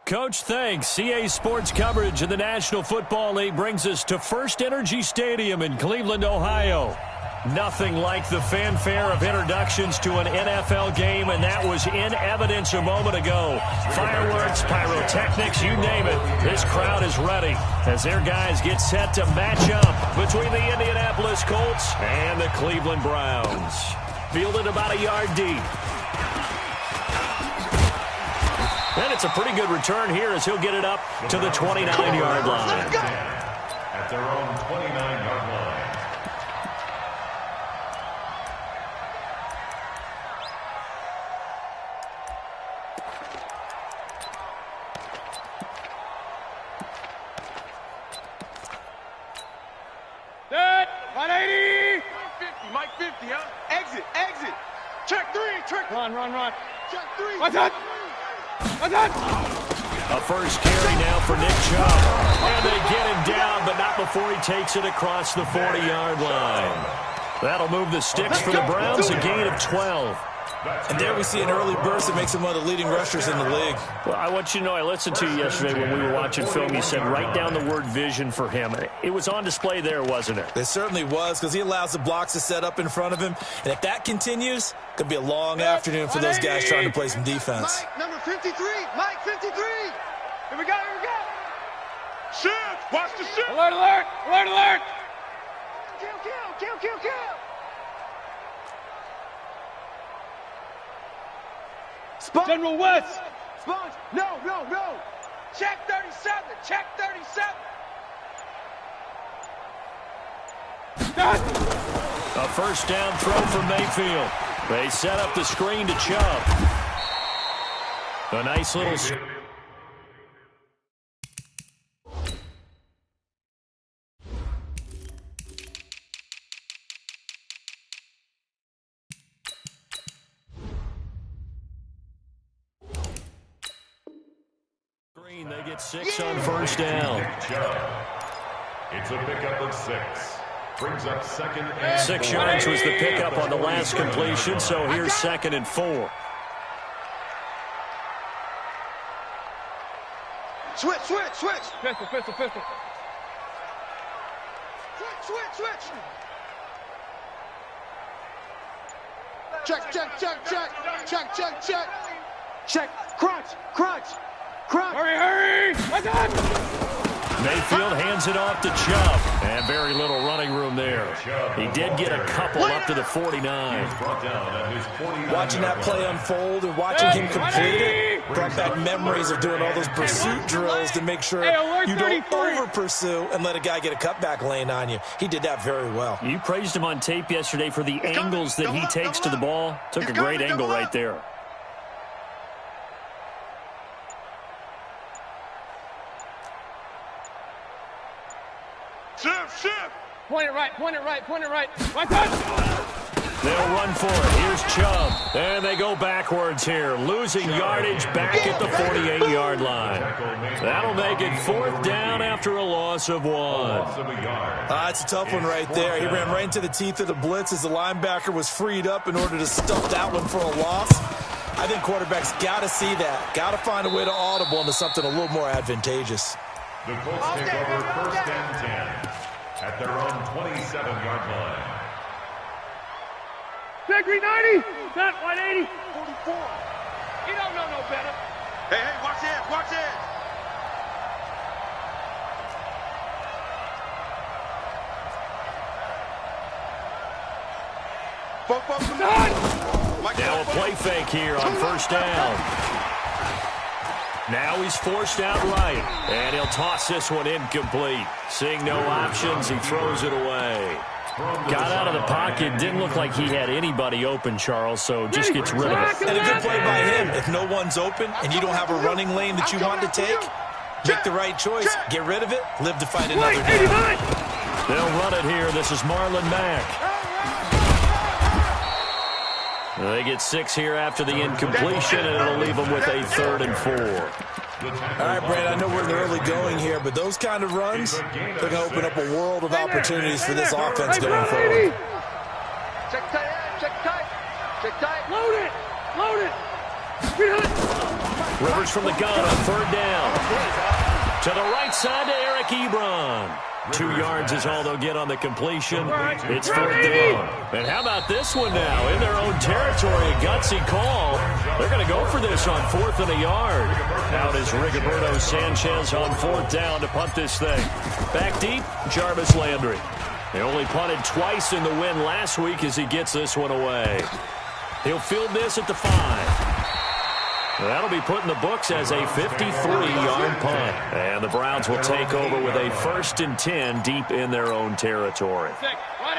Coach, thanks. CA Sports coverage in the National Football League brings us to First Energy Stadium in Cleveland, Ohio. Nothing like the fanfare of introductions to an NFL game, and that was in evidence a moment ago. Fireworks, pyrotechnics, you name it. This crowd is ready as their guys get set to match up between the Indianapolis Colts and the Cleveland Browns. Fielded about a yard deep. And it's a pretty good return here as he'll get it up to the 29-yard line. At their own 29-yard line. Set, 180. Mike 50, huh? Exit, exit. Check three, check. Run. Check three. What's that? A first carry now for Nick Chubb. And they get him down, but not before he takes it across the 40-yard line. That'll move the sticks for the Browns, a gain of 12. And there we see an early burst that makes him one of the leading rushers in the league. Well, I want you to know, I listened to you yesterday when we were watching film. You said write down the word vision for him. It was on display there, wasn't it? It certainly was, because he allows the blocks to set up in front of him. And if that continues, it could be a long afternoon for those guys trying to play some defense. Mike, number 53. Mike 53. Here we go. Shift. Watch the shift. Alert. Kill. Sponge. General West. Sponge. No. Check 37. A first down throw for Mayfield. They set up the screen to Chubb. A nice little screen. They get 6 on first down. It's a pickup of 6. Brings up second and 6 yards was the pickup on the last completion, so here's 2nd and 4. Switch. Pistol. Switch. Check. Crunch. Hurry. What's on? Mayfield hands it off to Chubb, and very little running room there. He did get a couple up to the 49. Watching that play unfold and watching him complete it brought back memories of doing all those pursuit drills to make sure you don't over-pursue and let a guy get a cutback lane on you. He did that very well. You praised him on tape yesterday for the angles that he takes to the ball. Took a great angle right there. Shift. Point it right. What's that? They'll run for it. Here's Chubb. And they go backwards here, losing yardage back at the 48-yard line. That'll make it 4th down after a loss of 1. It's a tough one right there. He ran right into the teeth of the blitz as the linebacker was freed up in order to stuff that one for a loss. I think quarterbacks got to see that. Got to find a way to audible into something a little more advantageous. The Colts take over 1st and 10 at their own 27-yard line. Check 390. Set 180. 44. You don't know no better. Hey, watch it. Now a play fake here on first down. Now he's forced out right, and he'll toss this one incomplete. Seeing no options, he throws it away. Got out of the pocket, didn't look like he had anybody open, Charles, so just gets rid of it. And a good play by him. If no one's open and you don't have a running lane that you want to take, make the right choice, get rid of it, live to fight another day. They'll run it here. This is Marlon Mack. They get 6 here after the incompletion, and it'll leave them with a 3rd and 4. All right, Brad, I know we're in the early going here, but those kind of runs, they're going to open up a world of opportunities for this offense going forward. Check tight. Load it. Rivers from the gun on third down. To the right side to Eric Ebron. 2 yards is all they'll get on the completion. It's fourth down. And how about this one now? In their own territory, a gutsy call. They're going to go for this on 4th and a yard. Out is Rigoberto Sanchez on 4th down to punt this thing. Back deep, Jarvis Landry. They only punted twice in the win last week as he gets this one away. He'll field this at the 5. That'll be put in the books as a 53-yard punt. And the Browns will take over with a 1st and 10 deep in their own territory.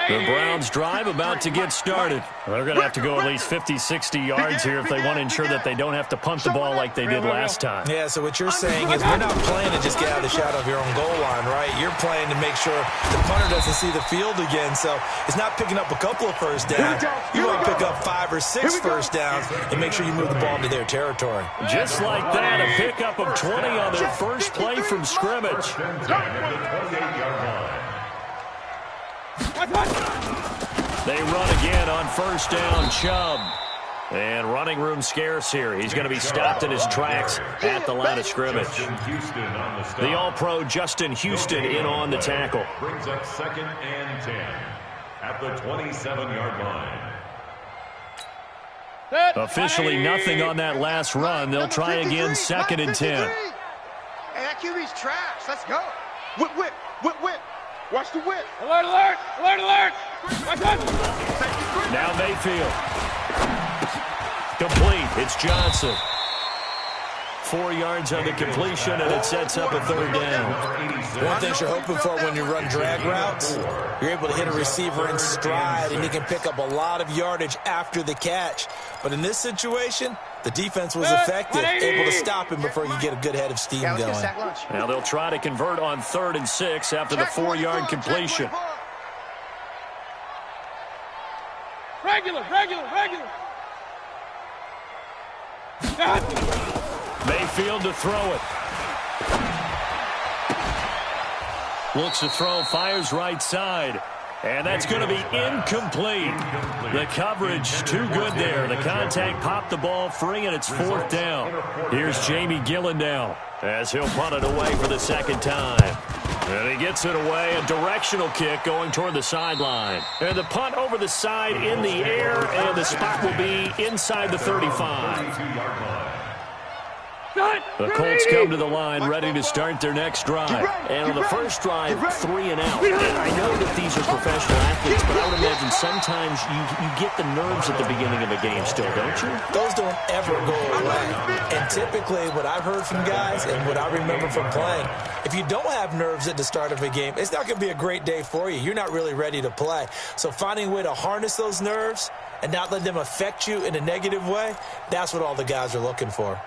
The Browns drive about to get started. They're going to have to go at least 50, 60 yards here if they want to ensure that they don't have to punt the ball like they did last time. Yeah, so what you're saying is we're not playing to just get out of the shadow of your own goal line, right? You're playing to make sure the punter doesn't see the field again. So it's not picking up a couple of first downs. You want to pick up 5 or 6 first downs and make sure you move the ball into their territory. Just like that, a pickup of 20 on their first play from scrimmage. They run again on first down, Chubb. And running room scarce here. He's going to be stopped in his tracks at the line of scrimmage. The All-Pro Justin Houston in on the tackle. Brings up 2nd and 10 at the 27-yard line. Officially nothing on that last run. They'll try again 2nd and 10. Hey, that QB's trash. Let's go. Whip, whip, whip, whip. Watch the whip. Alert, alert, alert, alert. Watch out. Now Mayfield. Complete. It's Johnson. 4 yards on the completion, and it sets up a 3rd down. One thing you're hoping for when you run drag routes, you're able to hit a receiver in stride, and he can pick up a lot of yardage after the catch. But in this situation, the defense was effective, able to stop him before you get a good head of steam going. Now they'll try to convert on 3rd and 6 after the 4-yard completion. Regular. Mayfield to throw it. Looks to throw, fires right side. And that's going to be incomplete. The coverage too good there. The contact popped the ball free, and it's 4th down. Here's Jamie Gillendow as he'll punt it away for the 2nd time. And he gets it away, a directional kick going toward the sideline. And the punt over the side in the air, and the spot will be inside the 35. The Colts come to the line ready to start their next drive. And on the first drive, 3 and out. And I know that these are professional athletes, but I would imagine sometimes you get the nerves at the beginning of a game still, don't you? Those don't ever go away. And typically what I've heard from guys and what I remember from playing, if you don't have nerves at the start of a game, it's not going to be a great day for you. You're not really ready to play. So finding a way to harness those nerves and not let them affect you in a negative way, that's what all the guys are looking for.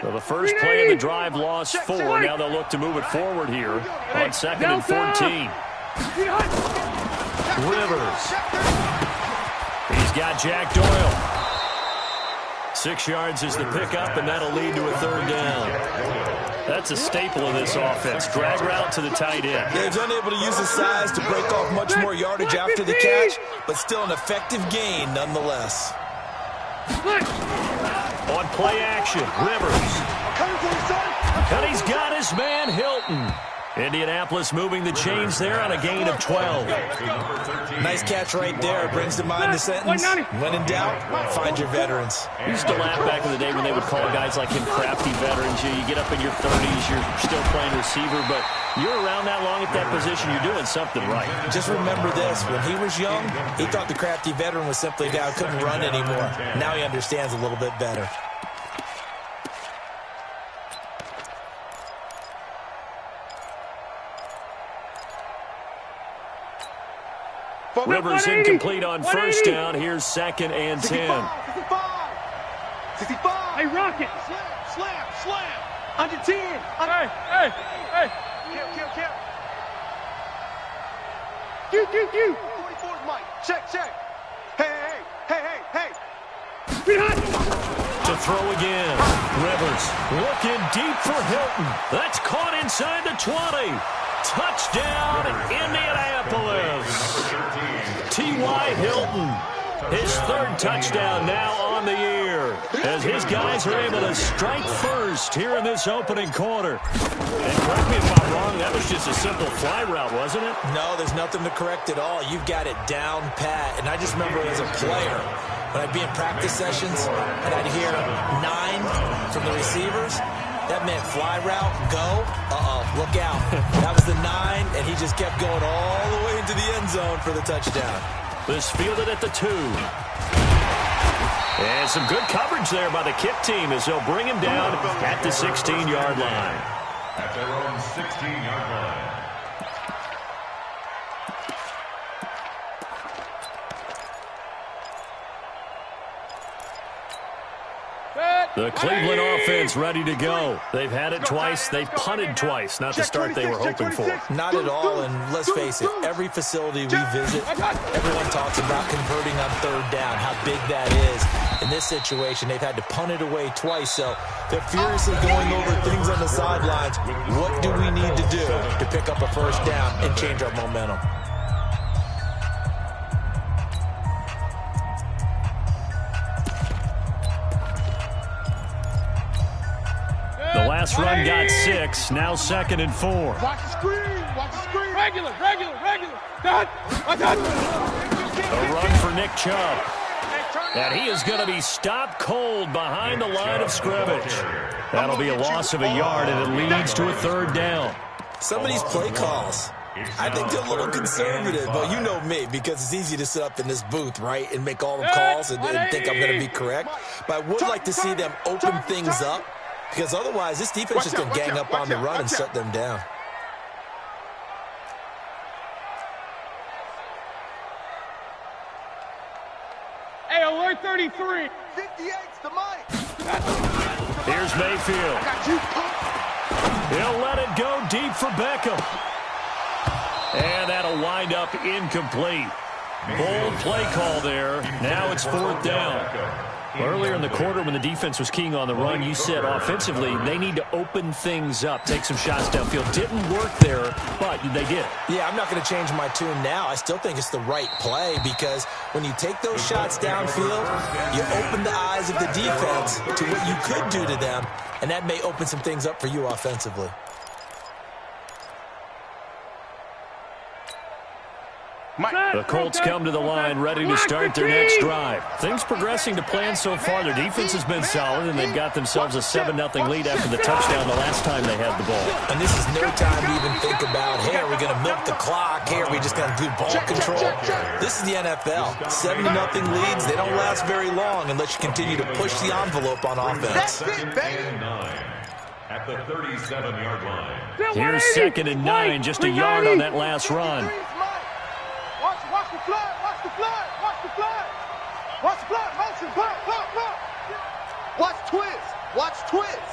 So the first play of the drive lost 4. Now they'll look to move it forward here on 2nd and 14. Rivers. He's got Jack Doyle. 6 yards is the pickup, and that'll lead to a 3rd down. That's a staple of this offense. Drag route to the tight end. Yeah, he's unable to use his size to break off much more yardage after the catch, but still an effective gain nonetheless. On play action, Rivers. And he's got his man, Hilton. Indianapolis moving the chains there on a gain of 12. Nice catch right there. Brings to mind the sentence, when in doubt, find your veterans. I used to laugh back in the day when they would call guys like him crafty veterans. You get up in your 30s, you're still playing receiver, but you're around that long at that position, you're doing something right. Just remember this. When he was young, he thought the crafty veteran was simply a guy who couldn't run anymore. Now he understands a little bit better. Rivers incomplete on first down. Here's 2nd and 10. 65. Hey, Rocket. Slam. Under 10. Hey. Kill. 44, Mike. Check. Hey. To throw again. Rivers looking deep for Hilton. That's caught inside the 20. Touchdown, Indianapolis. T.Y. Hilton His third touchdown now on the year, as his guys are able to strike first here in this opening quarter. And correct me if I'm wrong, that was just a simple fly route, wasn't it? No, there's nothing to correct at all. You've got it down pat. And I just remember as a player, when I'd be in practice sessions and I'd hear 9 from the receivers, that meant fly route, go, look out. That was the 9, and he just kept going all the way into the end zone for the touchdown. This fielded at the 2. And some good coverage there by the kick team as they'll bring him down at the 16-yard line. At their own 16-yard line. The Cleveland offense ready to go. They've had it twice. They've punted twice. Not the start they were hoping for. Not at all, and let's face it, every facility we visit, everyone talks about converting on third down, how big that is. In this situation, they've had to punt it away twice, so they're furiously going over things on the sidelines. What do we need to do to pick up a first down and change our momentum? The last run got 6, now 2nd and 4. Watch the screen, watch the screen. Regular. Done. A run for Nick Chubb. And he is going to be stopped cold behind the line of scrimmage. That'll be a loss of a yard, and it leads to a 3rd down. Some of these play calls, I think they're a little conservative, but you know me, because it's easy to sit up in this booth, right, and make all the calls and think I'm going to be correct. But I would like to see them open things up, because otherwise this defense is going to gang up on the run and shut them down. Hey, alert 33. 58's the mic. Here's Mayfield. He'll let it go deep for Beckham. And that'll wind up incomplete. Bold play call there. Now it's 4th down. Earlier in the quarter when the defense was keying on the run, you said offensively they need to open things up, take some shots downfield. Didn't work there, but they did. Yeah, I'm not going to change my tune now. I still think it's the right play because when you take those shots downfield, you open the eyes of the defense to what you could do to them, and that may open some things up for you offensively. The Colts come to the line ready to start their next drive. Things progressing to plan so far. Their defense has been solid, and they've got themselves a 7-0 lead after the touchdown the last time they had the ball. And this is no time to even think about, hey, are we going to milk the clock? Hey, are we just going to do ball control? This is the NFL. 7-0 leads, they don't last very long unless you continue to push the envelope on offense. At the 37-yard line. Here's 2nd and 9, just a yard on that last run. Watch the fly, watch the fly, watch the fly. Watch the fly, motion, fly. Watch twist.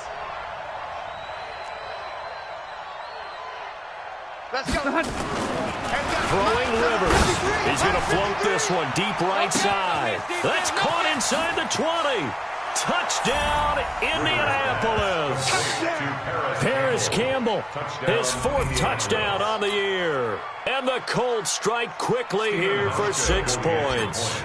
Let's go. Throwing Rivers. He's going to float this one deep right side. That's caught inside the 20. Touchdown, Indianapolis. Paris Campbell, his 4th touchdown on the year. And the Colts strike quickly here for 6 points.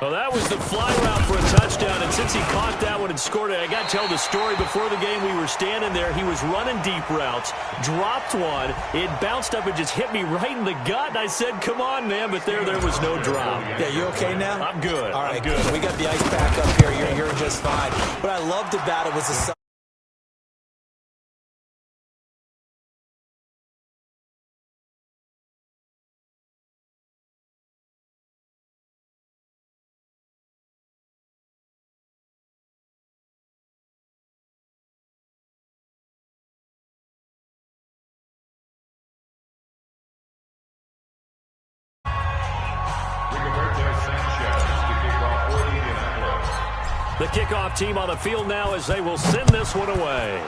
Well, that was the fly route for a touchdown, and since he caught that one and scored it, I got to tell the story. Before the game, we were standing there. He was running deep routes, dropped one. It bounced up and just hit me right in the gut, and I said, come on, man, but there was no drop. Yeah, you okay now? I'm good. All right, I'm good. We got the ice pack up here. You're just fine. What I loved about it was the The kickoff team on the field now as they will send this one away.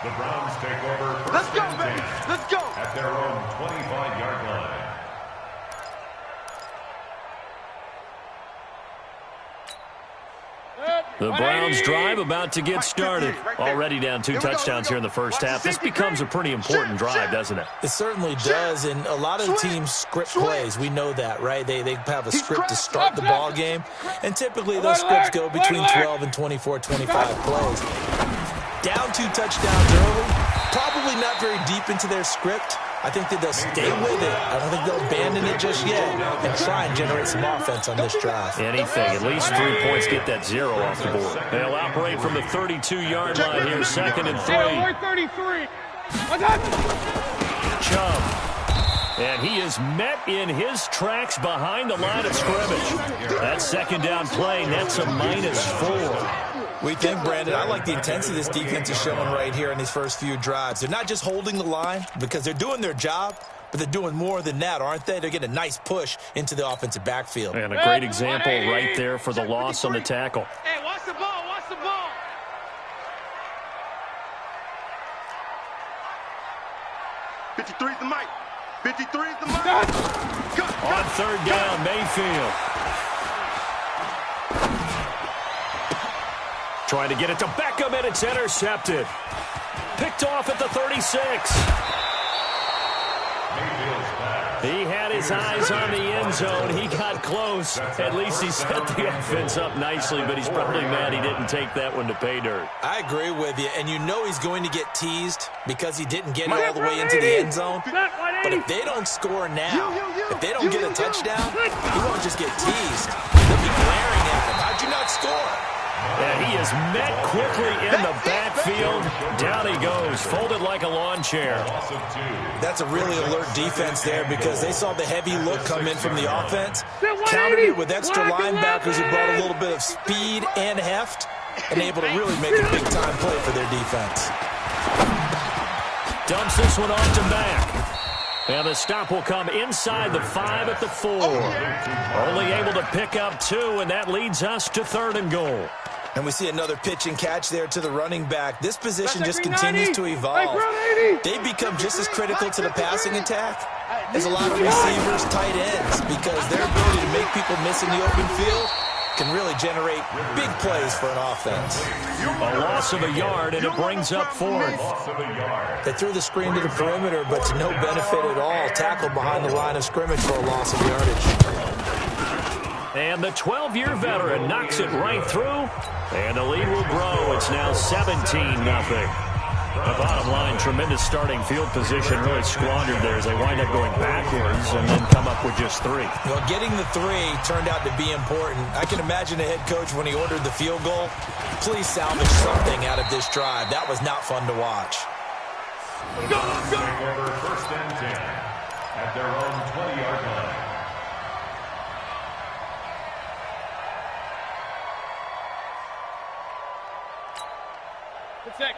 The Browns take over first. Let's go, and baby. 10 Let's go. At their own 25-yard line. The Browns drive about to get started. Already down 2 touchdowns here in the first half. This becomes a pretty important drive, doesn't it? It certainly does, and a lot of the teams script plays. We know that, right? They have a script to start the ball game, and typically those scripts go between 12 and 24, 25 plays. Down 2 touchdowns early, probably not very deep into their script. I think that they'll stay with it. I don't think they'll abandon it just yet and try and generate some offense on this drive. Anything. At least 3 points. Get that 0 off the board. They'll operate from the 32-yard line here. 2nd and 3. 33. Chubb. And he is met in his tracks behind the line of scrimmage. That 2nd down play nets a -4. We think, Brandon, I like the intensity this defense is showing right here in these first few drives. They're not just holding the line because they're doing their job, but they're doing more than that, aren't they? They're getting a nice push into the offensive backfield. And a great example right there for the loss on the tackle. Hey, watch the ball, watch the ball. '53 is the mic. 53 is the mic. On 3rd down, Mayfield. Trying to get it to Beckham, and it's intercepted. Picked off at the 36. He had his eyes on the end zone. He got close. At least he set the offense up nicely, but he's probably mad he didn't take that one to pay dirt. I agree with you, and you know he's going to get teased because he didn't get it all the way into the end zone. But if they don't score now, if they don't get a touchdown, he won't just get teased. They'll be glaring at him. How'd you not score? And he is met quickly in the backfield. Down he goes, folded like a lawn chair. That's a really alert defense there because they saw the heavy look come in from the offense, countered it with extra linebackers who brought a little bit of speed and heft, and able to really make a big-time play for their defense. Dumps this one off to Mack. And the stop will come inside the 5 at the 4. Only able to pick up 2, and that leads us to 3rd and goal. And we see another pitch and catch there to the running back. This position just continues to evolve. They become just as critical to the passing attack as a lot of receivers, tight ends, because their ability to make people miss in the open field can really generate big plays for an offense. A loss of a yard, and it brings up 4th. They threw the screen to the perimeter, but to no benefit at all. Tackled behind the line of scrimmage for a loss of yardage. And the 12-year veteran knocks it right through, and the lead will grow. It's now 17-0. The bottom line, tremendous starting field position, really squandered there as they wind up going backwards and then come up with just 3. Well, getting the 3 turned out to be important. I can imagine the head coach when he ordered the field goal. Please salvage something out of this drive. That was not fun to watch. Go, go! 1st and 10 at their own 20-yard line.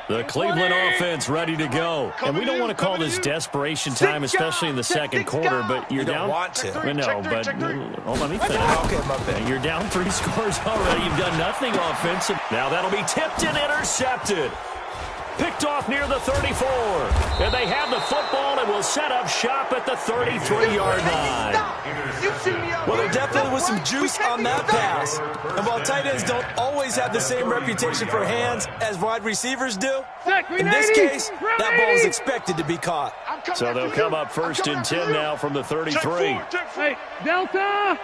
The Cleveland offense ready to go. And we don't want to call this desperation time, especially in the 2nd quarter, but you're down. You don't want to. No, but let me finish. Okay, my bad. You're down 3 scores already. You've done nothing offensive. Now that'll be tipped and intercepted. Picked off near the 34. And they have the football and will set up shop at the 33-yard line. Well, there definitely was some juice on that pass. And while tight ends don't always have the same reputation for hands as wide receivers do, in this case, that ball is expected to be caught. So they'll come up 1st and 10 now from the 33. Hey, Delta!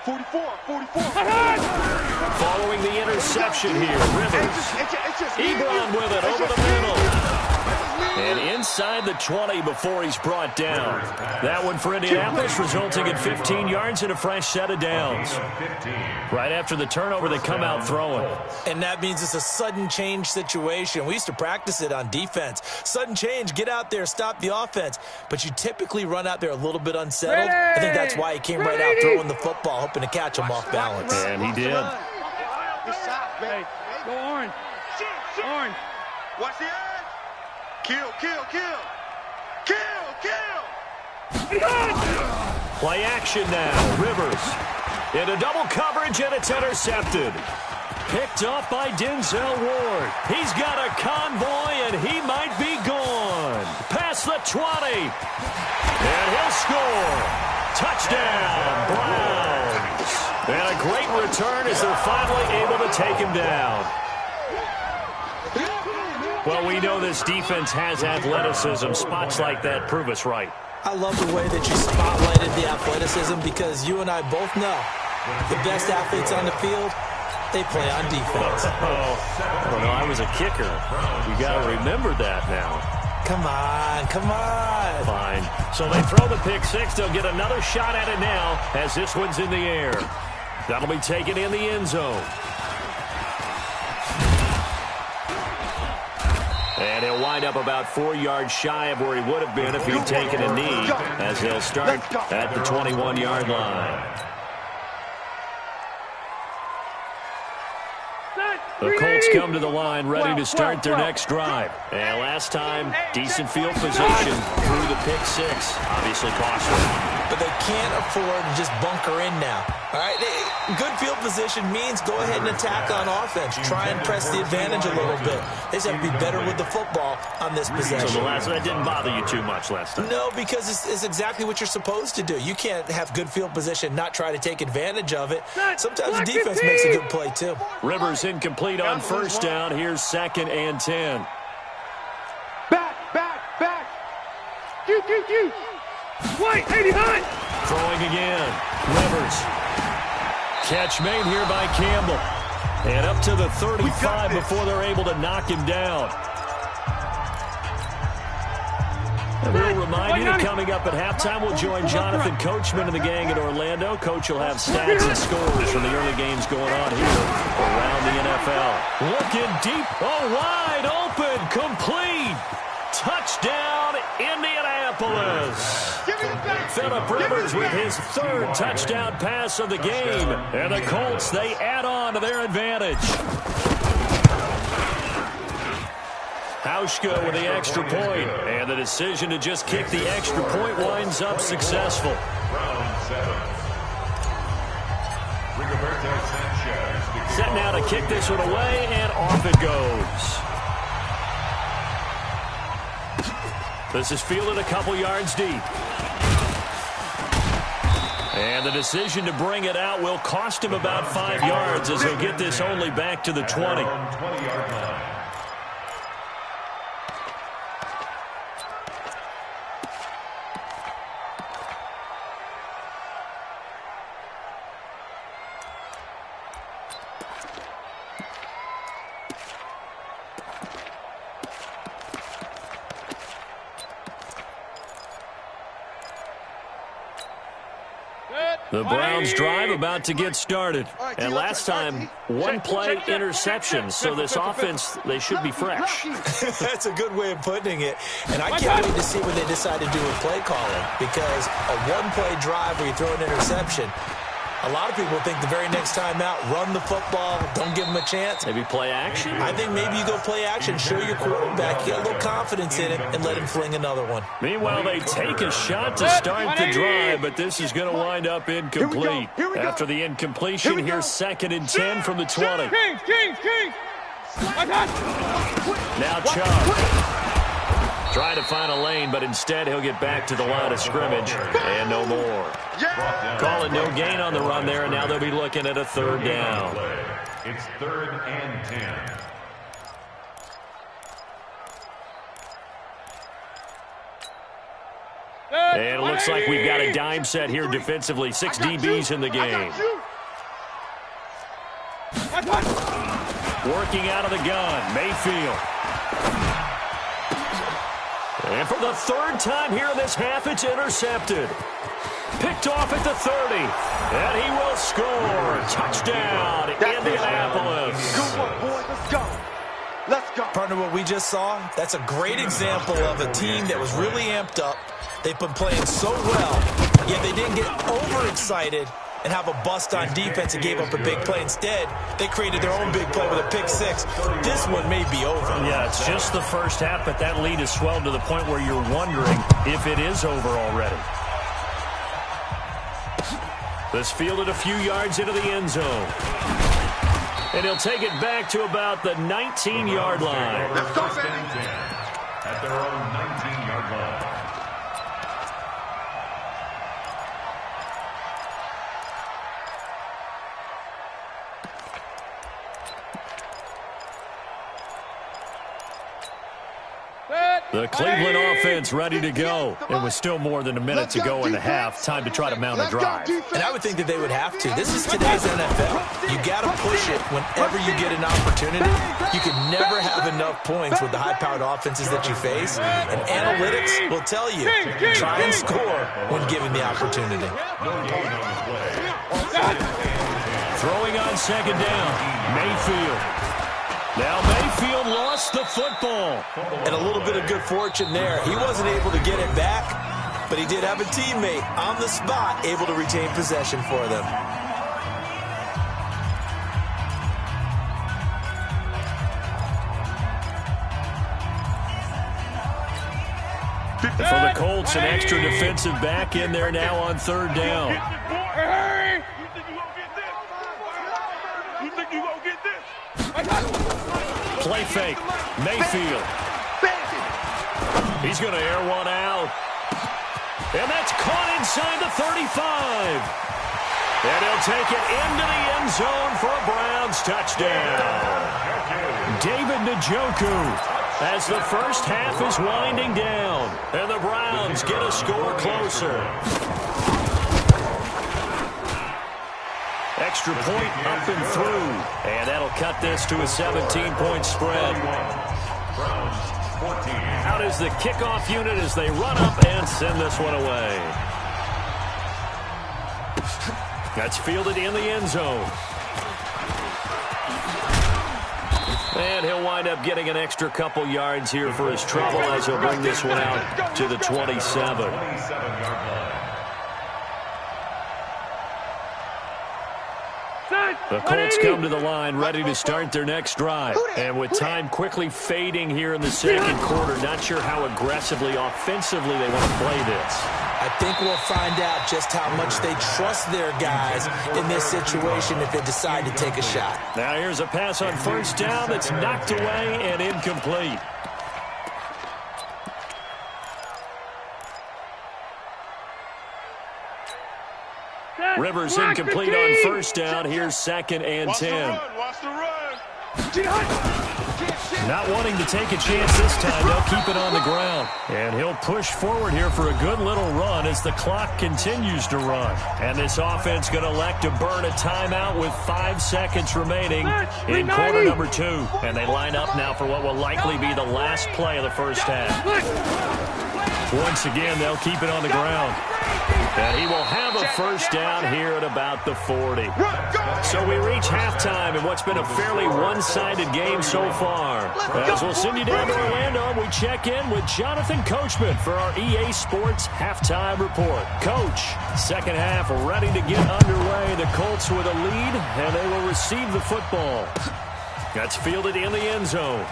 44. Following the interception here, Rivers. Ebron with it over the middle. And inside the 20 before he's brought down. That one for Indianapolis, resulting in 15 yards and a fresh set of downs. Right after the turnover, they come out throwing. And that means it's a sudden change situation. We used to practice it on defense. Sudden change, get out there, stop the offense. But you typically run out there a little bit unsettled. I think that's why he came right out throwing the football, hoping to catch him off balance. And he did. Hey, go orange. Orange. Watch the edge. Kill. Play action now. Rivers into double coverage, and it's intercepted. Picked off by Denzel Ward. He's got a convoy, and he might be gone. Past the 20. And he'll score. Touchdown, Browns. And a great return as they're finally able to take him down. Well, we know this defense has athleticism. Spots like that prove us right. I love the way that you spotlighted the athleticism because you and I both know the best athletes on the field, they play on defense. Oh, no, I was a kicker. You got to remember that now. Come on, come on. Fine. So they throw the pick six. They'll get another shot at it now as this one's in the air. That'll be taken in the end zone. And he'll wind up about 4 yards shy of where he would have been if he'd taken a knee, as they'll start at the 21-yard line. The Colts come to the line ready to start their next drive. And last time, decent field position through the pick six. Obviously costly. But they can't afford to just bunker in now. All right, good field position means go ahead and attack on offense. Try and press the advantage a little bit. They just have to be better with the football on this possession. So that didn't bother you too much last time? No, because it's exactly what you're supposed to do. You can't have good field position, not try to take advantage of it. Sometimes the defense makes a good play, too. Rivers incomplete on first down. Here's 2nd and 10. Back. Wait, hey, behind. Throwing again. Rivers. Catch made here by Campbell. And up to the 35 before they're able to knock him down. And we'll remind you that coming up at halftime, we'll join Jonathan Coachman and the gang at Orlando. Coach will have stats and scores from the early games going on here around the NFL. Looking deep. Oh, wide open. Complete. Touchdown, Indianapolis. Phillip Rivers with his 3rd touchdown pass of the game. And the Colts, they add on to their advantage. Hauschka with the extra point. And the decision to just kick the extra point winds up successful. Set now to kick this one away, and off it goes. This is fielded a couple yards deep. And the decision to bring it out will cost him about 5 yards as he'll get this only back to the 20. The Browns drive about to get started. And last time, 1-play interception. So this offense, they should be fresh. That's a good way of putting it. And I can't wait to see what they decide to do with play calling. Because a 1-play drive where you throw an interception, a lot of people think the very next time out, run the football, don't give them a chance. Maybe play action? I think maybe you go play action, show your quarterback, get a little confidence in it, and let him fling another one. Meanwhile, they take a shot to start the drive, but this is going to wind up incomplete. After the incompletion, here's 2nd and 10 from the 20. King. Now Chubb. Trying to find a lane, but instead he'll get back to the line of scrimmage, and no more. Calling no gain on the run there, and now they'll be looking at a 3rd down. It's 3rd and 10. And it looks like we've got a dime set here defensively. 6 DBs in the game. Working out of the gun, Mayfield. And for the 3rd time here in this half, it's intercepted. Picked off at the 30. And he will score. Touchdown, Indianapolis. Good one, boy. Let's go. Let's go. Partner, what we just saw, that's a great example of a team that was really amped up. They've been playing so well, yet they didn't get overexcited and have a bust on defense and gave up a big play. Instead, they created their own big play with a pick six. This one may be over. Yeah, it's just the first half, but that lead has swelled to the point where you're wondering if it is over already. This fielded a few yards into the end zone. And he'll take it back to about the 19-yard line. First and 10 at their own 19-yard line. The Cleveland offense ready to go. It was still more than a minute to go in the half. Time to try to mount a drive. And I would think that they would have to. This is today's NFL. You got to push it whenever you get an opportunity. You can never have enough points with the high-powered offenses that you face. And analytics will tell you, try and score when given the opportunity. Throwing on second down, Mayfield. Now Mayfield lost the football. And a little bit of good fortune there. He wasn't able to get it back, but he did have a teammate on the spot able to retain possession for them. For the Colts, an extra defensive back in there now on third down. Play fake. Mayfield. He's going to air one out. And that's caught inside the 35. And he'll take it into the end zone for a Browns touchdown. David Njoku as the first half is winding down. And the Browns get a score closer. Extra point up and through. And that'll cut this to a 17-point spread. Out is the kickoff unit as they run up and send this one away. That's fielded in the end zone. And he'll wind up getting an extra couple yards here for his trouble as he'll bring this one out to the 27. The Colts come to the line ready to start their next drive. And with time quickly fading here in the second quarter, not sure how aggressively, offensively they want to play this. I think we'll find out just how much they trust their guys in this situation if they decide to take a shot. Now here's a pass on first down that's knocked away and incomplete. Rivers incomplete on first down. Here's second and 10. Not wanting to take a chance this time. They'll keep it on the ground. And he'll push forward here for a good little run as the clock continues to run. And this offense going to elect to burn a timeout with 5 seconds remaining in quarter number 2. And they line up now for what will likely be the last play of the first half. Once again, they'll keep it on the ground. And he will have a first down here at about the 40. So we reach halftime in what's been a fairly one-sided game so far. As we'll send you down to Orlando, we check in with Jonathan Coachman for our EA Sports Halftime Report. Coach, second half ready to get underway. The Colts with a lead, and they will receive the football. That's fielded in the end zone.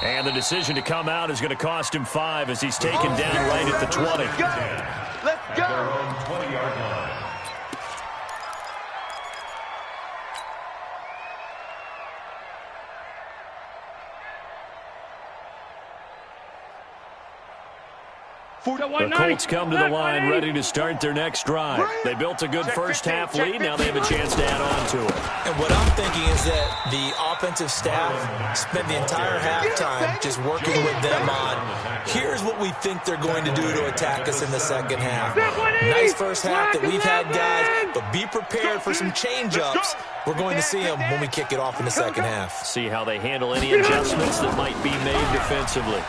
And the decision to come out is going to cost him 5 as he's taken down right at the 20. Let's go. 20-yard line. The Colts come to the line ready to start their next drive. They built a good first half lead. Now they have a chance to add on to it. And what I'm thinking is that the offensive staff spent the entire halftime just working with them on, here's what we think they're going to do to attack us in the second half. Nice first half that we've had, guys, but be prepared for some change-ups. We're going to see them when we kick it off in the second half. See how they handle any adjustments that might be made defensively.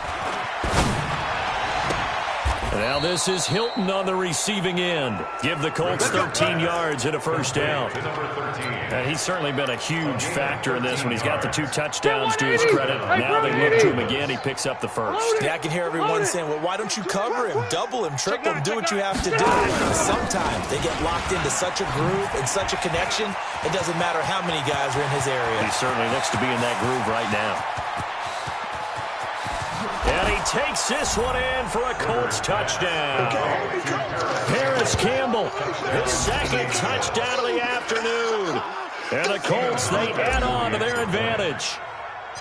Now this is Hilton on the receiving end. Give the Colts 13 yards and a first down. And he's certainly been a huge factor in this one. He's got the 2 touchdowns to his credit. Now they look to him again. He picks up the first. Yeah, I can hear everyone saying, well, why don't you cover him, double him, triple him, do what you have to do. Sometimes they get locked into such a groove and such a connection, it doesn't matter how many guys are in his area. He certainly looks to be in that groove right now. And he takes this one in for a Colts touchdown. Harris Campbell, his second touchdown of the afternoon. And the Colts, they add on to their advantage.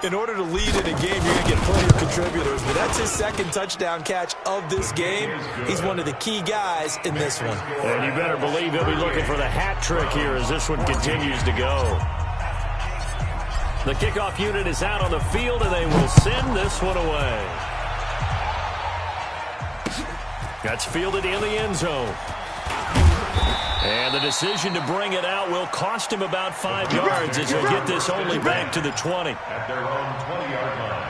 In order to lead in a game, you're going to get plenty of contributors, but that's his second touchdown catch of this game. He's one of the key guys in this one. And you better believe he'll be looking for the hat trick here as this one continues to go. The kickoff unit is out on the field, and they will send this one away. That's fielded in the end zone. And the decision to bring it out will cost him about 5 yards as he'll get this only back to the 20. At their own 20-yard line.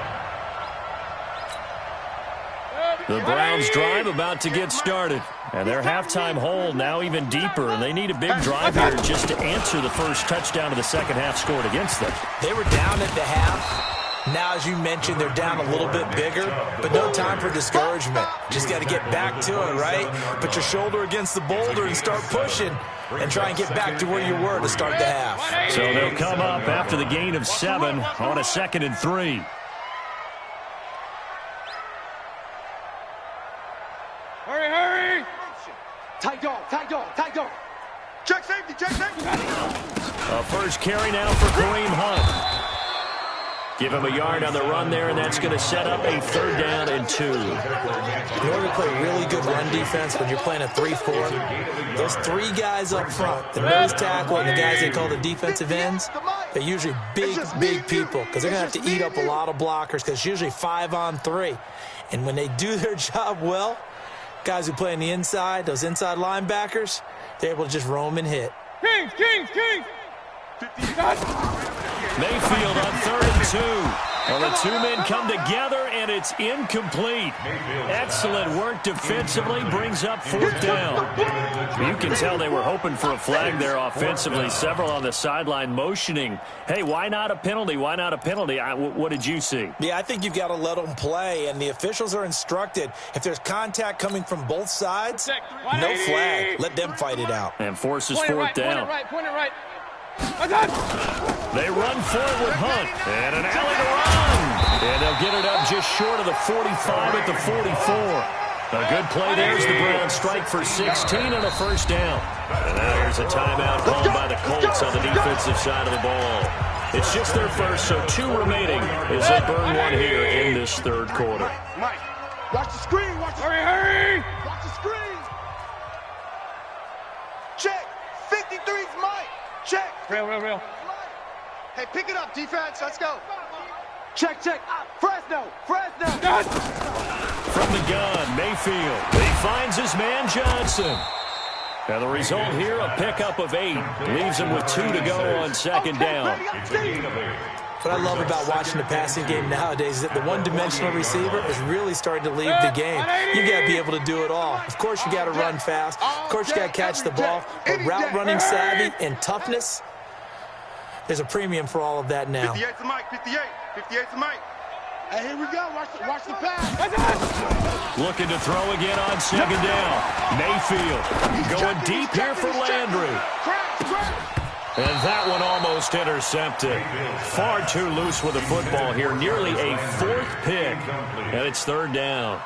The Browns' drive about to get started. And their halftime hole now even deeper, and they need a big drive here just to answer the first touchdown of the second half scored against them. They were down at the half. Now, as you mentioned, they're down a little bit bigger, but no time for discouragement. Just got to get back to it, right? Put your shoulder against the boulder and start pushing and try and get back to where you were to start the half. So they'll come up after the gain of 7 on a 2nd and 3. Hurry, hurry! Tight dog, tight dog, tight dog. Check safety, check safety. A first carry now for Kareem Hunt. Give him a yard on the run there, and that's going to set up a 3rd down and 2. In order to play really good run defense when you're playing a 3-4, those 3 guys up front, the nose tackle and the guys they call the defensive ends, they're usually big people because they're going to have to eat up a lot of blockers because it's usually 5-on-3. And when they do their job well, guys who play on the inside, those inside linebackers, they're able to just roam and hit. Kings, Kings, Kings! Mayfield on 3rd and 2. Well, the 2 men come together, and it's incomplete. Excellent work defensively, brings up 4th down. You can tell they were hoping for a flag there offensively. Several on the sideline motioning, hey, why not a penalty? Why not a penalty? What did you see? Yeah, I think you've got to let them play, and the officials are instructed. If there's contact coming from both sides, no flag. Let them fight it out. And forces 4th down. Point it right. They run forward with Hunt, and an alley to run. And they'll get it up just short of the 45 at the 44. A good play there as the Browns strike for 16 and a 1st down. And now here's a timeout called by the Colts on the defensive side of the ball. It's just their first, so 2 remaining as they burn one here in this 3rd quarter. Mike, watch the screen. Hurry! Watch the screen. Check. 53's Mike. Check. Real. Hey, pick it up, defense. Let's go. Check. Fresno. From the gun, Mayfield. He finds his man Johnson. And the result here, a pickup of 8. Leaves him with 2 to go on 2nd down. What I love about watching the passing game nowadays is that the one-dimensional receiver is really starting to leave the game. You got to be able to do it all. Of course, you got to run fast. Of course, you got to catch the ball. But route running savvy and toughness, there's a premium for all of that now. 58 to Mike. 58 to Mike. Hey, here we go. Watch the pass. Looking to throw again on 2nd down. Mayfield going deep here for Landry. And that one almost intercepted. Far too loose with the football here. Nearly a 4th pick. And it's 3rd down.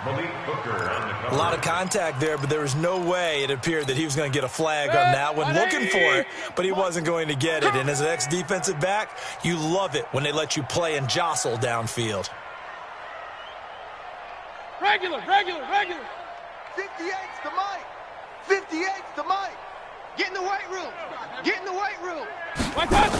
A lot of contact there, but there was no way it appeared that he was going to get a flag on that one. Looking for it, but he wasn't going to get it. And as an ex-defensive back, you love it when they let you play and jostle downfield. Regular. 58's to Mike. 58's to Mike. Get in the weight room. What's that?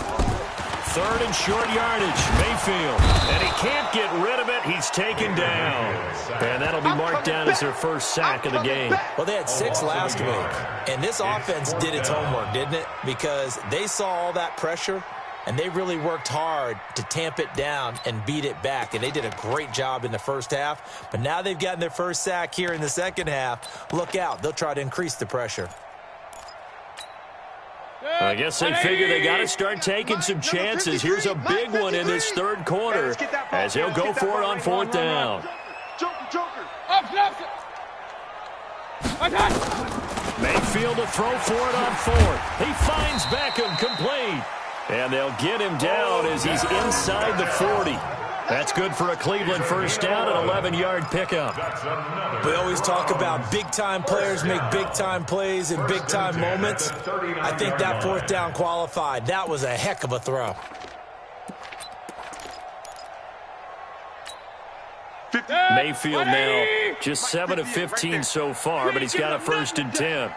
3rd and short yardage. Mayfield. And he can't get rid of it. He's taken down. And that'll be marked down as their first sack of the game. Well, they had 6 last week. And this offense did its homework, didn't it? Because they saw all that pressure, and they really worked hard to tamp it down and beat it back. And they did a great job in the first half. But now they've gotten their first sack here in the second half. Look out. They'll try to increase the pressure. I guess they figure they got to start taking some chances. Here's a big one in this 3rd quarter as he'll go for it on 4th down. Joker. Up. Mayfield to throw for it on 4th. He finds Beckham complete. And they'll get him down as he's inside the 40. That's good for a Cleveland first down, an 11-yard pickup. We always talk about big-time players make big-time plays in big-time moments. I think that 4th down qualified. That was a heck of a throw. Mayfield now just 7 of 15 so far, but he's got a 1st and 10.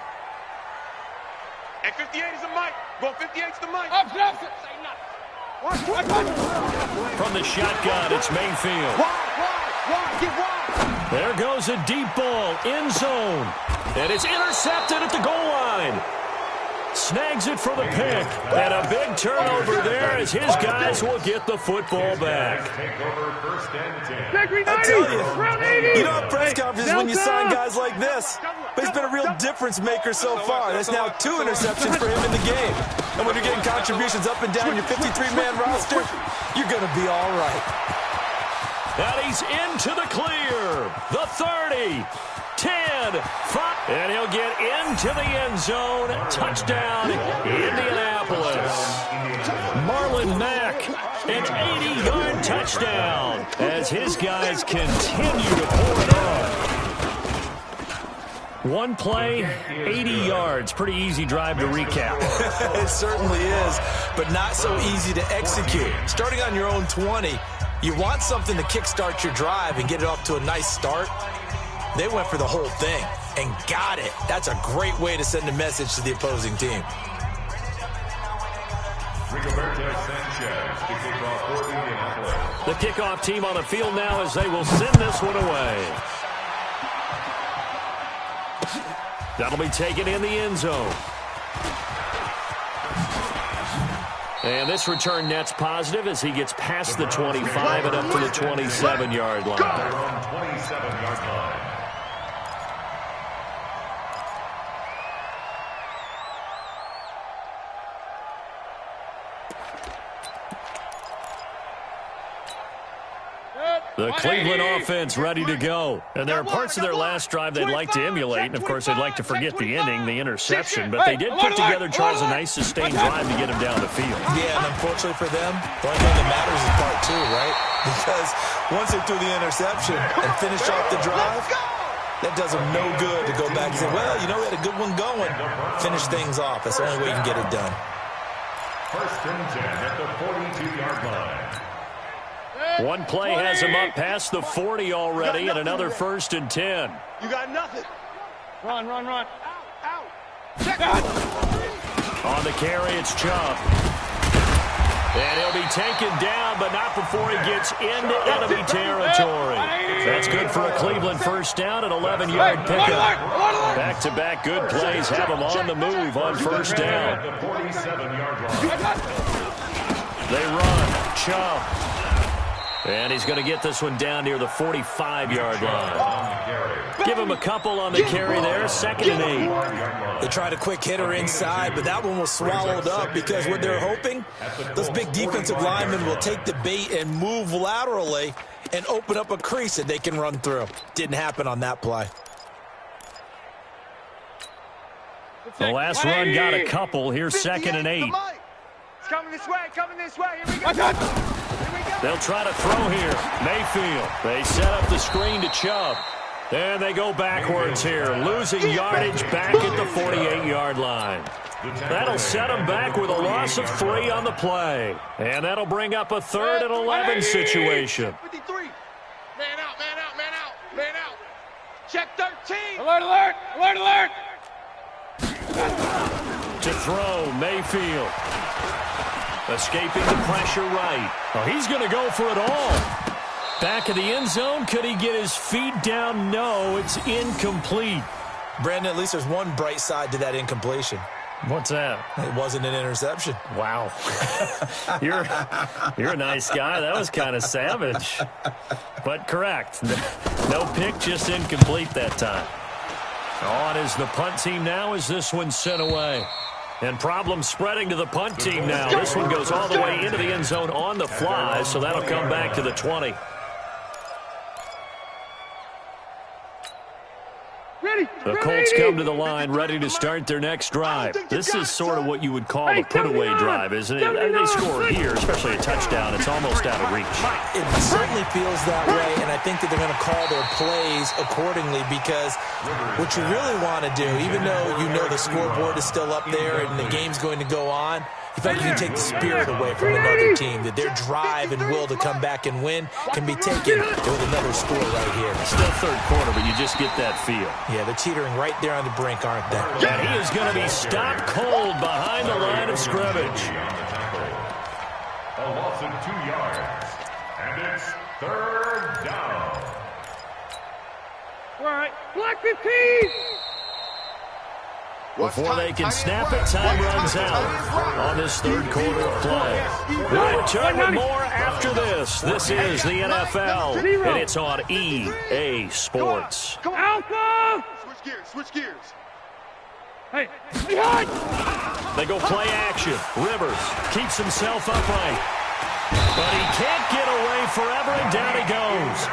And 58 is the Mike. Go 58's the Mike. Up. From the shotgun, it's Mayfield. There goes a deep ball, end zone. And it's intercepted at the goal line. Snags it for the pick. And a big turnover there as his guys will get the football back. I tell you don't have press conferences when you sign guys like this. But he's been a real difference maker so far. There's now 2 interceptions for him in the game. And when you're getting contributions up and down your 53-man roster, you're going to be all right. And he's into the clear. The 30. 10, 5, and he'll get into the end zone. Touchdown, Indianapolis. Marlon Mack, an 80-yard touchdown as his guys continue to pour it on. One play, 80 yards. Pretty easy drive to recap. It certainly is, but not so easy to execute. Starting on your own 20, you want something to kickstart your drive and get it off to a nice start. They went for the whole thing and got it. That's a great way to send a message to the opposing team. The kickoff team on the field now as they will send this one away. That'll be taken in the end zone. And this return net's positive as he gets past the 25 and up to the 27-yard line. 27-yard line. The Cleveland offense ready to go. And there are parts of their last drive they'd like to emulate. And, of course, they'd like to forget the ending, the interception. But they did put together, Charles, a nice sustained drive to get him down the field. Yeah, and unfortunately for them, the only thing that matters is part 2, right? Because once they threw the interception and finished off the drive, that does them no good to go back and say, well, you know, we had a good one going. Finish things off. That's the only way you can get it done. First and 10 at the 42-yard line. One play has him up past the 40 already, and another first and 10. You got nothing. Run. Out. Check out. On the carry, it's Chubb. And he'll be taken down, but not before he gets into enemy territory. That's good for a Cleveland first down, an 11-yard pickup. Back-to-back good plays have him on the move on first down. They run. Chubb. And he's going to get this one down near the 45-yard line. Give him a couple on the carry there, 2nd and 8. They tried a quick hitter inside, but that one was swallowed up because what they're hoping, those big defensive linemen will take the bait and move laterally and open up a crease that they can run through. Didn't happen on that play. The last run got a couple. Here's 2nd and 8. It's coming this way. Here we go. They'll try to throw here. Mayfield. They set up the screen to Chubb. And they go backwards here, losing yardage back at the 48-yard line. That'll set them back with a loss of 3 on the play. And that'll bring up a 3rd and 11 situation. 53. Man out. Check 13. Alert. To throw, Mayfield. Escaping the pressure right. Oh, he's going to go for it all. Back of the end zone. Could he get his feet down? No, it's incomplete. Brandon, at least there's one bright side to that incompletion. What's that? It wasn't an interception. Wow. You're a nice guy. That was kind of savage. But correct. No pick, just incomplete that time. On is the punt team now as this one's sent away. And problem spreading to the punt team now. This one goes all the way into the end zone on the fly, so that'll come back to the 20. The Colts come to the line ready to start their next drive. This is sort of what you would call a put-away drive, isn't it? They score here, especially a touchdown. It's almost out of reach. It certainly feels that way, and I think that they're going to call their plays accordingly because what you really want to do, even though you know the scoreboard is still up there and the game's going to go on, you feel like you can take the spirit away from another team, that their drive and will to come back and win can be taken with another score right here. Still third quarter, but you just get that feel. Yeah, they're teetering right there on the brink, aren't they? And he is going to be stopped cold behind the line of scrimmage. A loss of 2 yards. And it's 3rd down. All right, black 15. Before they can snap it, time runs out on this third quarter of play. We'll return with more after this. This is the NFL, and it's on EA Sports. Alpha! Switch gears. Hey, behind! They go play action. Rivers keeps himself upright. But he can't get away forever, and down he goes.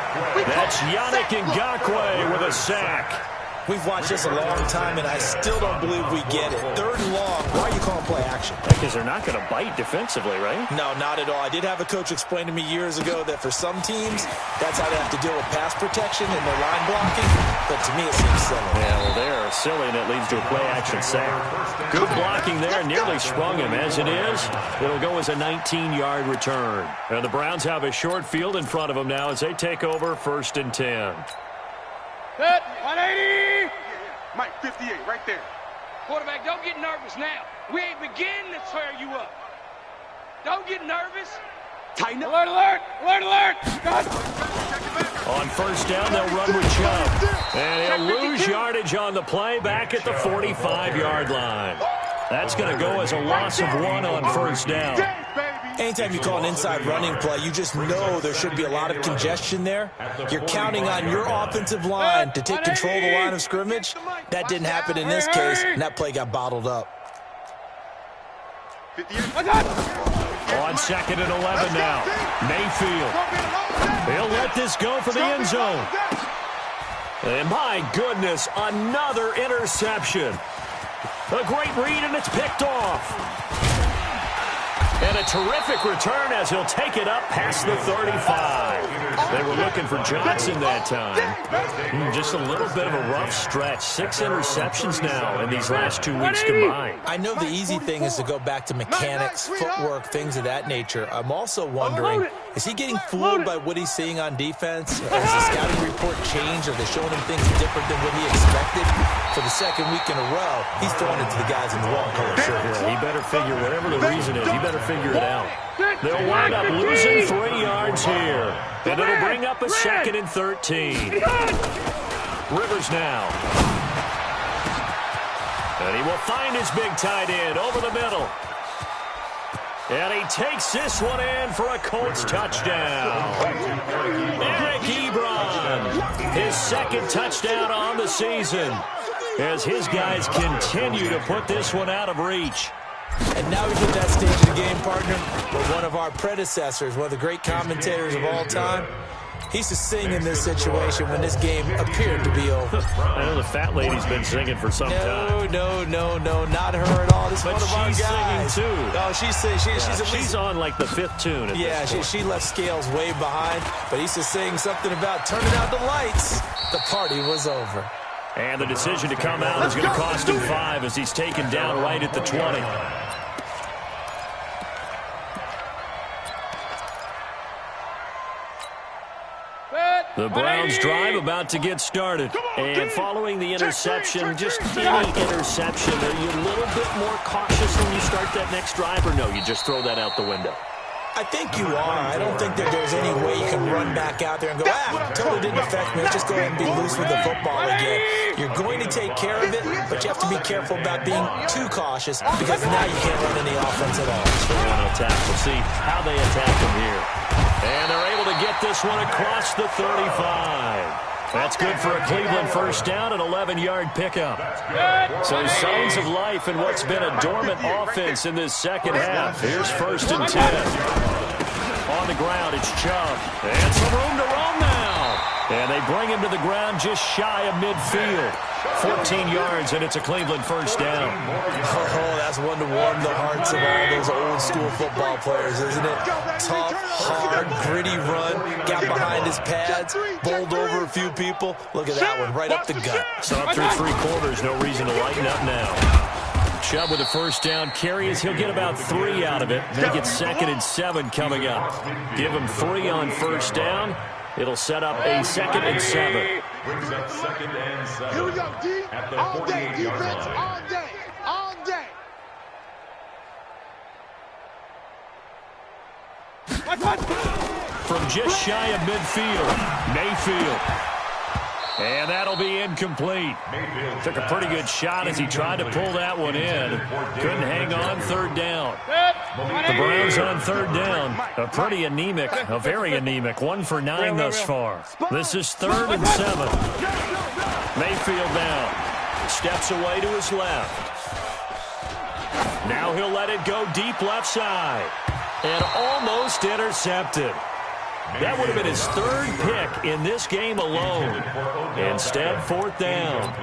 That's Yannick Ngakoue with a sack. We've watched this a long time, and I still don't believe we get it. 3rd and long. Why are you calling play action? Because they're not going to bite defensively, right? No, not at all. I did have a coach explain to me years ago that for some teams, that's how they have to deal with pass protection and their line blocking. But to me, it seems silly. Yeah, well, they're silly, and it leads to a play-action sack. Good blocking there. Nearly sprung him. As it is, it'll go as a 19-yard return. And the Browns have a short field in front of them now as they take over 1st and 10. Set, 180. Mike, 58, right there. Quarterback, don't get nervous now. We ain't beginning to tear you up. Don't get nervous. Tighten up. Alert, alert, alert, alert. Got On 1st down, they'll run with Chubb. And he'll lose yardage on the play back at the 45-yard line. That's going to go as a loss of 1 on 1st down. Anytime you call an inside running play, you just know there should be a lot of congestion there. You're counting on your offensive line to take control of the line of scrimmage. That didn't happen in this case, and that play got bottled up. On 2nd and 11 now. Mayfield. He'll let this go for the end zone. And my goodness, another interception. A great read, and it's picked off. And a terrific return as he'll take it up past the 35. They were looking for Johnson that time. Just a little bit of a rough stretch. 6 interceptions now in these last 2 weeks combined. I know the easy thing is to go back to mechanics, footwork, things of that nature. I'm also wondering, is he getting fooled by what he's seeing on defense? Has the scouting report changed? Are they showing him things different than what he expected? For the 2nd week in a row, he's throwing it to the guys in the wrong color shirt. Yeah, he better figure, whatever the reason is, he better figure it out. They'll wind up losing 3 yards here. And it'll bring up a 2nd and 13. Rivers now. And he will find his big tight end over the middle. And he takes this one in for a Colts touchdown. Eric Ebron, his 2nd touchdown on the season, as his guys continue to put this one out of reach. And now we get that stage of the game, partner, where one of our predecessors, one of the great commentators of all time, he used to sing in this situation when this game appeared to be over. I know the fat lady's been singing for some time. No, not her at all. This is but one of our she's guys. singing, too. No, she's on, like, the 5th tune. Yeah, she left Scales way behind, but he used to sing something about turning out the lights. The party was over. And the decision to come out is going to cost him 5 as he's taken down right at the 20. The Browns drive about to get started. And following the interception, just any interception, are you a little bit more cautious when you start that next drive, or no, you just throw that out the window? I think you are. I don't think that there's any way you can run back out there and go, totally didn't affect me. Let's just go ahead and be loose with the football again. You're going to take care of it, but you have to be careful about being too cautious because now you can't run any offense at all. They want to attack. We'll see how they attack him here. And they're able to get this one across the 35. That's good for a Cleveland 1st down, an 11-yard pickup. So signs of life in what's been a dormant offense in this 2nd half. Here's 1st and 10. On the ground, it's Chubb. And some room to roam now. And they bring him to the ground just shy of midfield. 14 yards, and it's a Cleveland 1st down. Oh, that's one to warm the hearts of all those old-school football players, isn't it? Tough, hard, gritty run, got behind his pads, bowled over a few people. Look at that one, right up the gut. So up through 3 quarters, no reason to lighten up now. Chubb with a 1st down carry as he'll get about 3 out of it. Then he gets 2nd and 7 coming up. Give him 3 on 1st down. It'll set up a 2nd and 7. Brings up 2nd and 7. Here we go, D. At the All day, 48-yard defense, line. all day, all day. From just shy of midfield, Mayfield. And that'll be incomplete. Took a pretty good shot as he tried to pull that one in. Couldn't hang on third down. The Browns on third down. A pretty anemic, a very anemic. 1 for 9 thus far. This is 3rd and 7. Mayfield down. Steps away to his left. Now he'll let it go deep left side. And almost intercepted. That would have been his 3rd pick in this game alone. Instead, 4th down.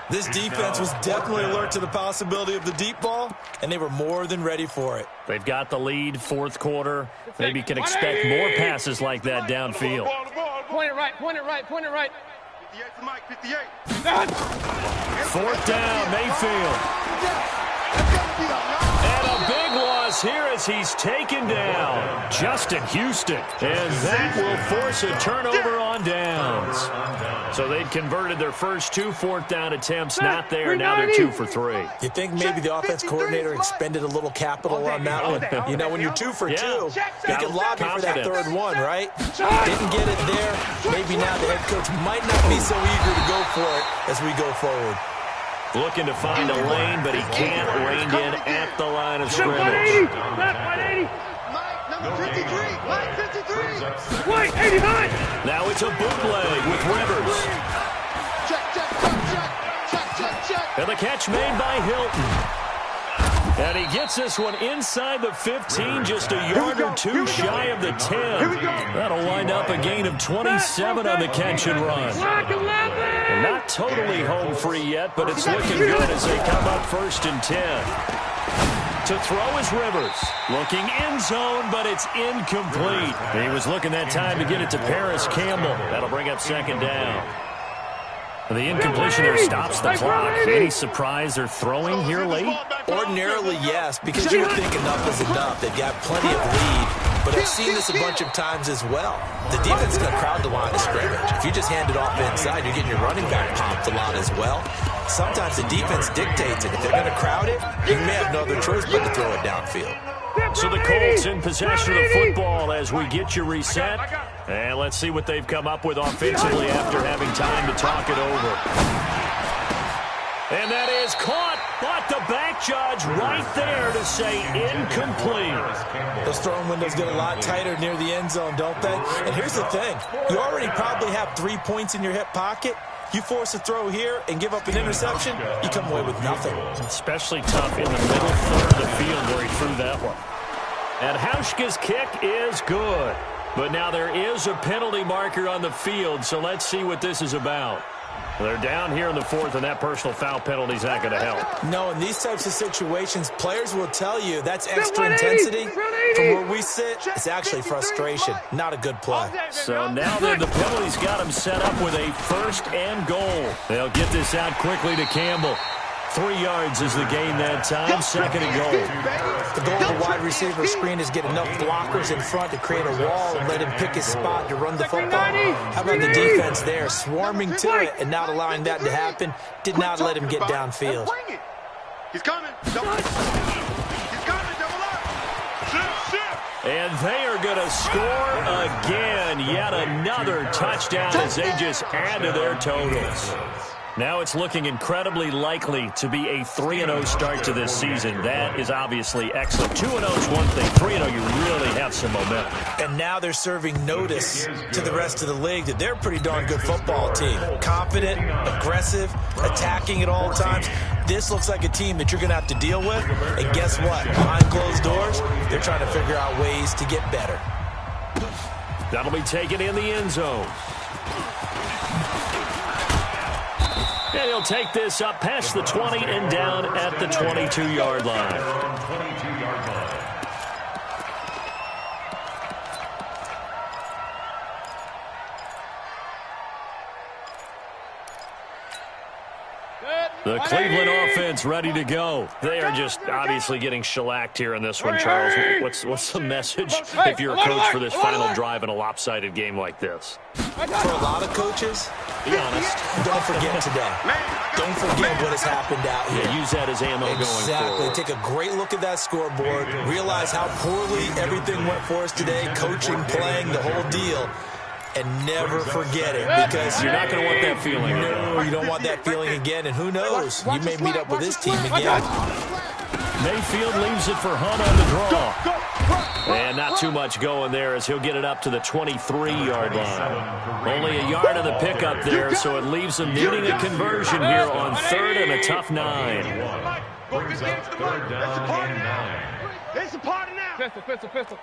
This defense was definitely alert to the possibility of the deep ball, and they were more than ready for it. They've got the lead, 4th quarter. Maybe can expect more passes like that downfield. Point it right, point it right, point it right. 58 to Mike, 58. 4th down, Mayfield. And a big loss here as he's taken down. Justin Houston. And that will force a turnover on downs. So they'd converted their first 2 4th down attempts. Not there. Now they're 2 for 3. You think maybe the offense coordinator expended a little capital on that one? You know, when you're 2 for 2, you can lobby for that 3rd one, right? Didn't get it there. Maybe now the head coach might not be so eager to go for it as we go forward. Looking to find a lane, but he can't rein in at the line of scrimmage. Mike, number 53. Mike, 53. Wait, 89. Now it's a bootleg with Rivers. Check. And the catch made by Hilton. And he gets this one inside the 15, just a yard or 2 shy of the 10. That'll wind up a gain of 27 on the catch and run. And not totally home free yet, but it's looking good as they come up 1st and 10. To throw is Rivers. Looking end zone, but it's incomplete. He was looking that time to get it to Paris Campbell. That'll bring up 2nd down. The incompletion there stops the clock. Any surprise they're throwing here late? Ordinarily, yes, because you would think enough is enough. They've got plenty of lead, but I've seen this a bunch of times as well. The defense is going to crowd the line of scrimmage. If you just hand it off inside, you're getting your running back pumped a lot as well. Sometimes the defense dictates it. If they're going to crowd it, you may have no other choice but to throw it downfield. So the Colts in possession of the football as we get you reset. And let's see what they've come up with offensively after having time to talk it over. And that is caught, but the back judge right there to say incomplete. Those throwing windows get a lot tighter near the end zone, don't they? And here's the thing. You already probably have 3 points in your hip pocket. You force a throw here and give up an interception, you come away with nothing. Especially tough in the middle third of the field where he threw that one. And Hauschka's kick is good. But now there is a penalty marker on the field, so let's see what this is about. They're down here in the 4th, and that personal foul penalty is not going to help. No, in these types of situations, players will tell you that's extra intensity. From where we sit, it's actually frustration, not a good play. So now then the penalty's got him set up with a 1st and goal. They'll get this out quickly to Campbell. 3 yards is the gain that time, 2nd and goal. The goal of the wide receiver screen is get enough blockers in front to create a wall and let him pick his spot to run the football. How about the defense there, swarming to it and not allowing that to happen? Did not let him get downfield. He's coming. Double up. And they are going to score again. Yet another touchdown as they just add to their totals. Now it's looking incredibly likely to be a 3-0 start to this season. That is obviously excellent. 2-0 is one thing. 3-0, you really have some momentum. And now they're serving notice to the rest of the league that they're a pretty darn good football team. Confident, aggressive, attacking at all times. This looks like a team that you're going to have to deal with. And guess what? Behind closed doors, they're trying to figure out ways to get better. That'll be taken in the end zone. And he'll take this up past the 20 and down at the 22-yard line. Good. The Cleveland offense ready to go. They are just obviously getting shellacked here in this one, Charles. What's the message if you're a coach for this final drive in a lopsided game like this? For a lot of coaches, be honest, don't forget today. Don't forget what has happened out here. Yeah, use that as ammo going forward. Exactly. Take a great look at that scoreboard. Realize how poorly everything went for us today. Coaching, playing, the whole deal. And never forget it, because you're not going to want that feeling. No, you don't want that feeling again. And who knows? You may meet up with this team again. Mayfield leaves it for Hunt on the draw. And not too much going there as he'll get it up to the 23-yard line. Only a yard of the pickup there, so it leaves him needing a conversion here on 3rd and a tough 9. Brings up 3rd down and 9. It's a party now. Pistol.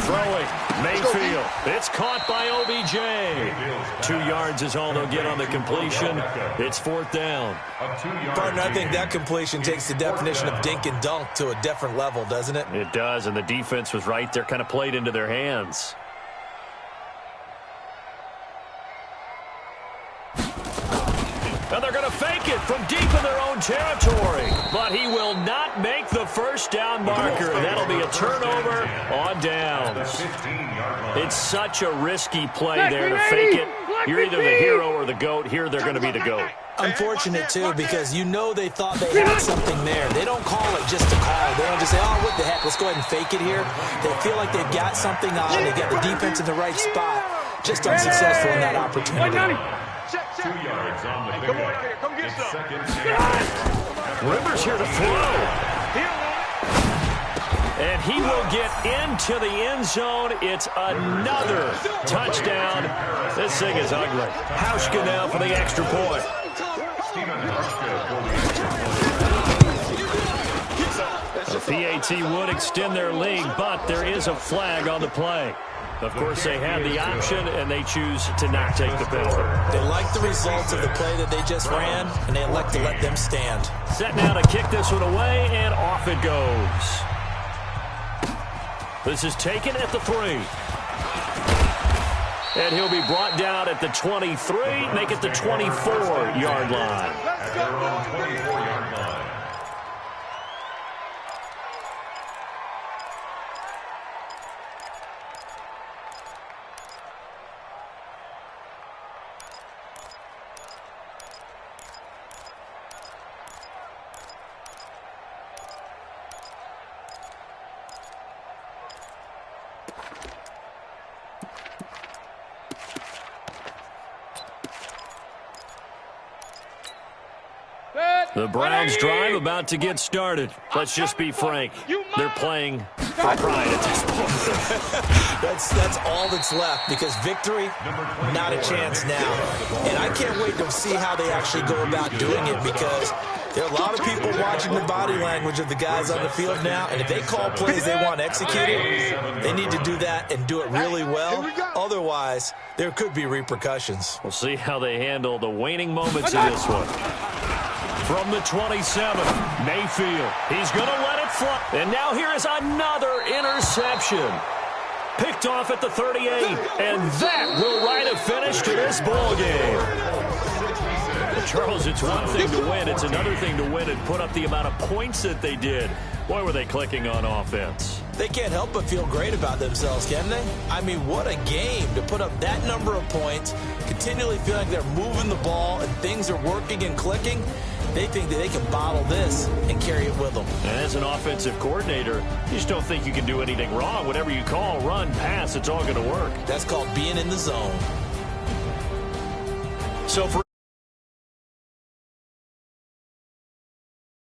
Throwing, Mayfield. It's caught by OBJ. 2 yards is all they'll get on the completion. It's 4th down. Partner, I think that completion takes the definition of dink and dunk to a different level, doesn't it? It does, and the defense was right there, kind of played into their hands. And they're going to fake it from deep in their own territory. But he will not make the first down marker. That'll be a turnover on downs. It's such a risky play there to fake it. You're either the hero or the GOAT. Here they're going to be the GOAT. Unfortunate, too, because you know they thought they had something there. They don't call it just to call it. They don't just say, oh, what the heck, let's go ahead and fake it here. They feel like they've got something on. They got the defense in the right spot. Just unsuccessful in that opportunity. 2 yards on the pickup. Come get some. Rivers here to throw. And he will get into the end zone. It's another touchdown. This thing is ugly. Hauschka now for the extra point. The PAT would extend their lead, but there is a flag on the play. Of course, they have the option, and they choose to not take the penalty. They like the results of the play that they just ran, and they elect to let them stand. Set now to kick this one away, and off it goes. This is taken at the 3. And he'll be brought down at the 23, make it the 24-yard line. At their own 24-yard line. The Browns drive about to get started. Let's just be frank. They're playing for pride at this point. That's all that's left, because victory, not a chance now. And I can't wait to see how they actually go about doing it, because there are a lot of people watching the body language of the guys on the field now, and if they call plays they want executed, they need to do that and do it really well. Otherwise, there could be repercussions. We'll see how they handle the waning moments in this one. From the 27, Mayfield. He's going to let it fly. And now here is another interception. Picked off at the 38, and that will write a finish to this ball game. Charles, it's one thing to win. It's another thing to win and put up the amount of points that they did. Boy, were they clicking on offense. They can't help but feel great about themselves, can they? I mean, what a game to put up that number of points, continually feeling like they're moving the ball and things are working and clicking. They think that they can bottle this and carry it with them. And as an offensive coordinator, you just don't think you can do anything wrong. Whatever you call, run, pass, it's all going to work. That's called being in the zone. So for